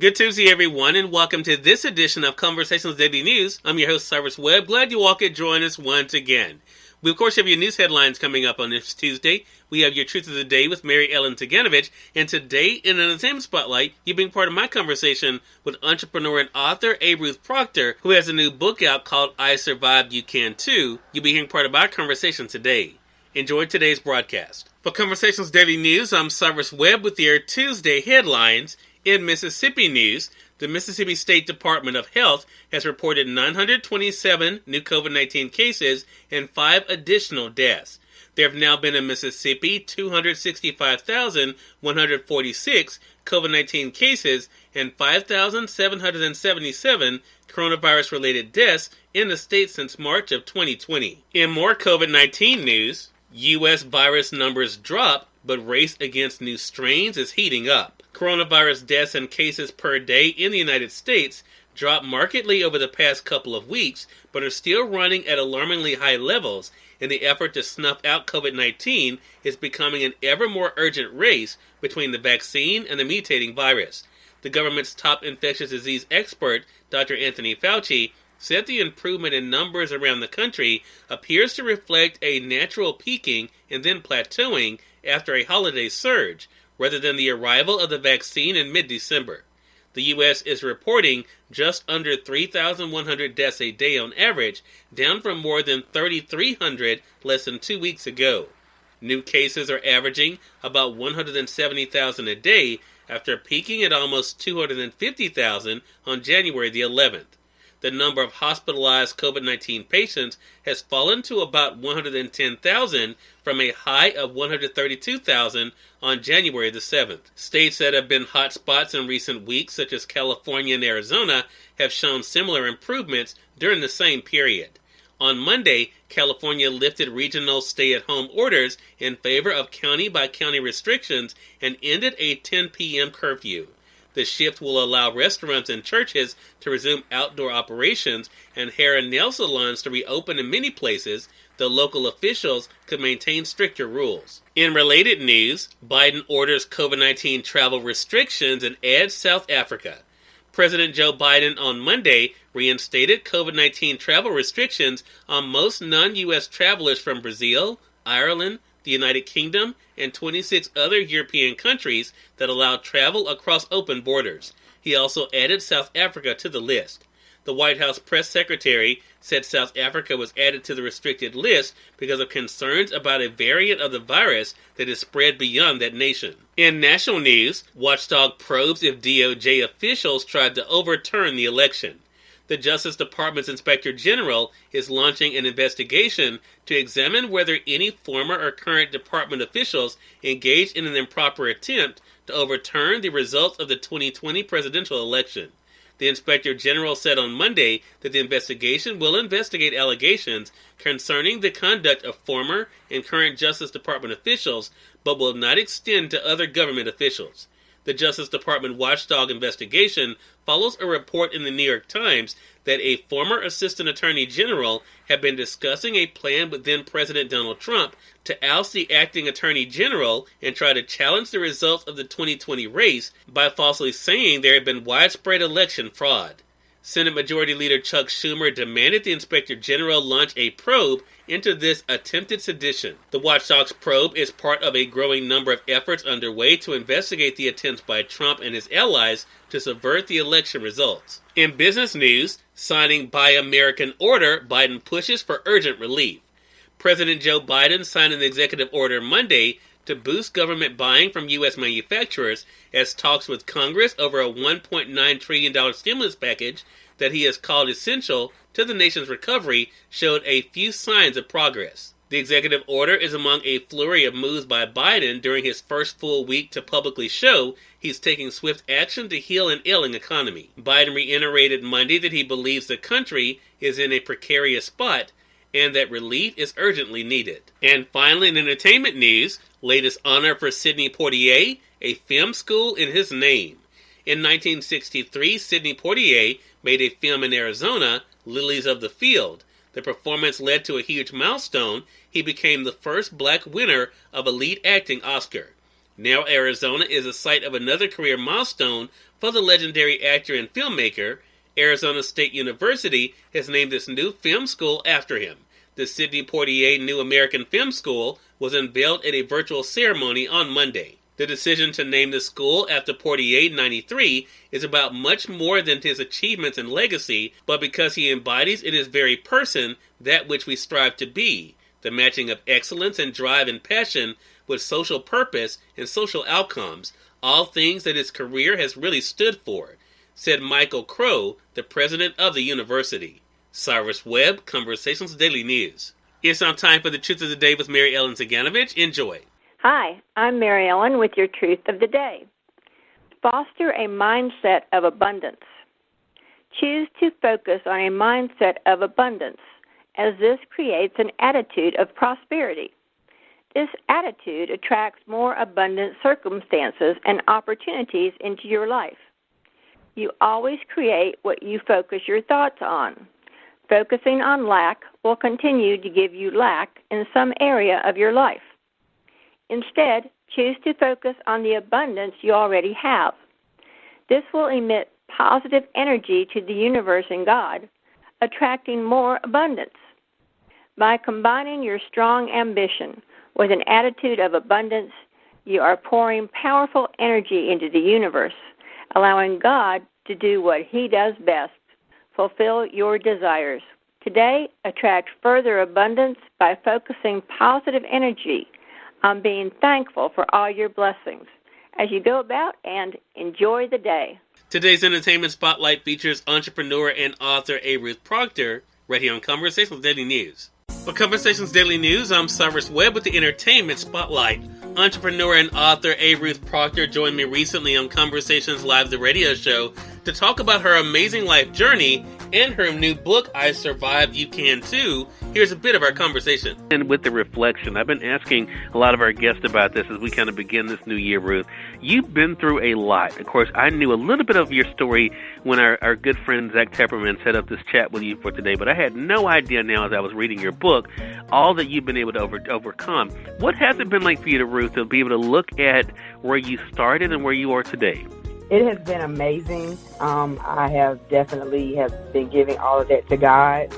Good Tuesday, everyone, and welcome to this edition of Conversations Daily News. I'm your host, Cyrus Webb. Glad you all could join us once again. We, of course, have your news headlines coming up on this Tuesday. We have your Truth of the Day with Mary Ellen Ciganovich, and today, in an entertainment spotlight, you're being part of my conversation with entrepreneur and author Ruth Proctor, who has a new book out called I Survived, You Can Too. You'll be hearing part of our conversation today. Enjoy today's broadcast. For Conversations Daily News, I'm Cyrus Webb with your Tuesday headlines. In Mississippi news, the Mississippi State Department of Health has reported 927 new COVID-19 cases and 5 additional deaths. There have now been in Mississippi 265,146 COVID-19 cases and 5,777 coronavirus-related deaths in the state since March of 2020. In more COVID-19 news, U.S. virus numbers drop, but race against new strains is heating up. Coronavirus deaths and cases per day in the United States dropped markedly over the past couple of weeks, but are still running at alarmingly high levels, and the effort to snuff out COVID-19 is becoming an ever more urgent race between the vaccine and the mutating virus. The government's top infectious disease expert, Dr. Anthony Fauci, said the improvement in numbers around the country appears to reflect a natural peaking and then plateauing after a holiday surge, rather than the arrival of the vaccine in mid-December. The U.S. is reporting just under 3,100 deaths a day on average, down from more than 3,300 less than 2 weeks ago. New cases are averaging about 170,000 a day after peaking at almost 250,000 on January the 11th. The number of hospitalized COVID-19 patients has fallen to about 110,000 from a high of 132,000 on January the 7th. States that have been hot spots in recent weeks, such as California and Arizona, have shown similar improvements during the same period. On Monday, California lifted regional stay-at-home orders in favor of county-by-county restrictions and ended a 10 p.m. curfew. The shift will allow restaurants and churches to resume outdoor operations and hair and nail salons to reopen in many places, though local officials could maintain stricter rules. In related news, Biden orders COVID-19 travel restrictions and adds South Africa. President Joe Biden on Monday reinstated COVID-19 travel restrictions on most non-U.S. travelers from Brazil, Ireland, the United Kingdom, and 26 other European countries that allowed travel across open borders. He also added South Africa to the list. The White House press secretary said South Africa was added to the restricted list because of concerns about a variant of the virus that is spread beyond that nation. In national news, Watchdog probes if DOJ officials tried to overturn the election. The Justice Department's Inspector General is launching an investigation to examine whether any former or current department officials engaged in an improper attempt to overturn the results of the 2020 presidential election. The Inspector General said on Monday that the investigation will investigate allegations concerning the conduct of former and current Justice Department officials, but will not extend to other government officials. The Justice Department Watchdog investigation follows a report in the New York Times that a former Assistant Attorney General had been discussing a plan with then-President Donald Trump to oust the acting Attorney General and try to challenge the results of the 2020 race by falsely saying there had been widespread election fraud. Senate Majority Leader Chuck Schumer demanded the Inspector General launch a probe into this attempted sedition. The Watchdog's probe is part of a growing number of efforts underway to investigate the attempts by Trump and his allies to subvert the election results. In business news, signing Buy American order, Biden pushes for urgent relief. President Joe Biden signed an executive order Monday to boost government buying from U.S. manufacturers as talks with Congress over a $1.9 trillion stimulus package that he has called essential to the nation's recovery showed a few signs of progress. The executive order is among a flurry of moves by Biden during his first full week to publicly show he's taking swift action to heal an ailing economy. Biden reiterated Monday that he believes the country is in a precarious spot and that relief is urgently needed. And finally, in entertainment news, latest honor for Sidney Poitier, a film school in his name. In 1963, Sidney Poitier made a film in Arizona, Lilies of the Field. The performance led to a huge milestone. He became the first black winner of a lead acting Oscar. Now Arizona is the site of another career milestone for the legendary actor and filmmaker. Arizona State University has named its new film school after him. The Sidney Poitier New American Film School was unveiled at a virtual ceremony on Monday. The decision to name the school after Poitier, 93, is about much more than his achievements and legacy, but because he embodies in his very person that which we strive to be, the matching of excellence and drive and passion with social purpose and social outcomes, all things that his career has really stood for, said Michael Crow, the president of the university. Cyrus Webb, Conversations Daily News. It's now time for the Truth of the Day with Mary Ellen Ciganovich. Enjoy. Hi, I'm Mary Ellen with your Truth of the Day. Foster a mindset of abundance. Choose to focus on a mindset of abundance, as this creates an attitude of prosperity. This attitude attracts more abundant circumstances and opportunities into your life. You always create what you focus your thoughts on. Focusing on lack will continue to give you lack in some area of your life. Instead, choose to focus on the abundance you already have. This will emit positive energy to the universe and God, attracting more abundance. By combining your strong ambition with an attitude of abundance, you are pouring powerful energy into the universe, allowing God to do what He does best, fulfill your desires. Today, attract further abundance by focusing positive energy on being thankful for all your blessings as you go about and enjoy the day. Today's Entertainment Spotlight features entrepreneur and author Ruth Proctor, right here on Conversations Daily News. For Conversations Daily News, I'm Cyrus Webb with the Entertainment Spotlight. Entrepreneur and author Ruth Proctor joined me recently on Conversations Live, the radio show, to talk about her amazing life journey and her new book, I Survived, You Can Too. Here's a bit of our conversation. And with the reflection, I've been asking a lot of our guests about this as we kind of begin this new year, Ruth. You've been through a lot. Of course, I knew a little bit of your story when our good friend Zach Tepperman set up this chat with you for today, but I had no idea now as I was reading your book, all that you've been able to overcome. What has it been like for you, Ruth, to be able to look at where you started and where you are today? It has been amazing. I have definitely been giving all of that to God,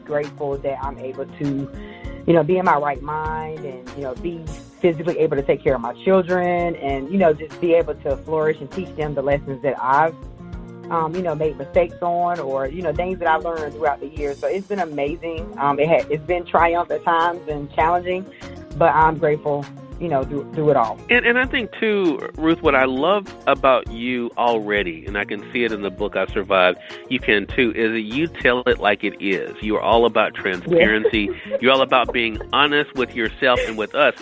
grateful that I'm able to, be in my right mind and, be physically able to take care of my children and, just be able to flourish and teach them the lessons that I've, made mistakes on or, things that I've learned throughout the years. So it's been amazing. It's been triumph at times and challenging, but I'm grateful through it all. And I think, too, Ruth, what I love about you already, and I can see it in the book, I Survived, You Can Too, is that you tell it like it is. You are all about transparency. Yeah. You're all about being honest with yourself and with us.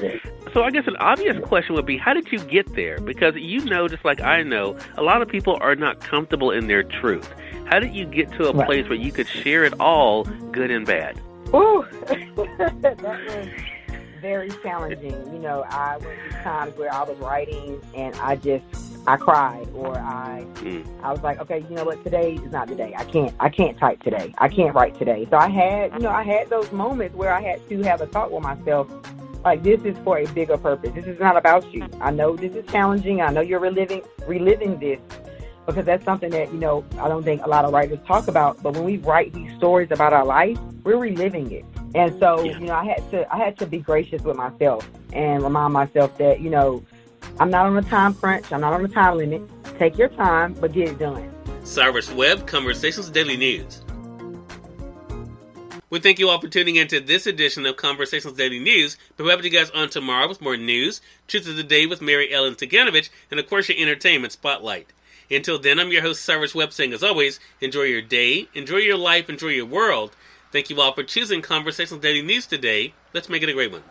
So I guess an obvious question would be, how did you get there? Because just like I know, a lot of people are not comfortable in their truth. How did you get to a place where you could share it all, good and bad? Ooh, that was very challenging. I went through times where I was writing and I cried or I was like, okay, you know what, today is not the day. I can't type today. I can't write today. So I had those moments where I had to have a talk with myself, like, this is for a bigger purpose. This is not about you. I know this is challenging. I know you're reliving this because that's something that, I don't think a lot of writers talk about. But when we write these stories about our life, we're reliving it. And so, I had to be gracious with myself and remind myself that, I'm not on a time crunch. I'm not on a time limit. Take your time, but get it done. Cyrus Webb, Conversations Daily News. We thank you all for tuning into this edition of Conversations Daily News. But we'll have you guys on tomorrow with more news, Truth of the Day with Mary Ellen Ciganovich, and of course your Entertainment Spotlight. Until then, I'm your host, Cyrus Webb, saying as always, enjoy your day, enjoy your life, enjoy your world. Thank you all for choosing Conversations Daily News today. Let's make it a great one.